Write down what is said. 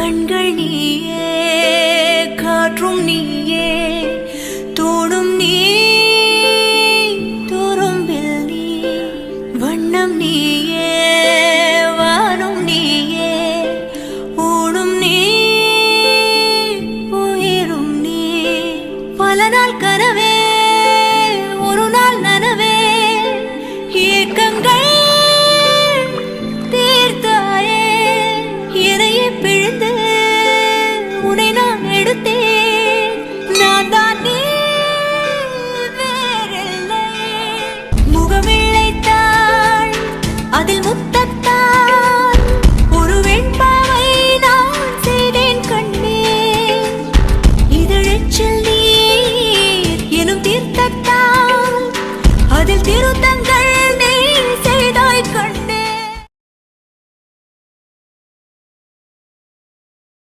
கண்கள் நீயே காற்றும் நீயே தோடும் நீ துரும்பில் நீ வண்ணம் நீயே வானும் நீயே ஊடும் நீ உயிரும் நீ பல நாள்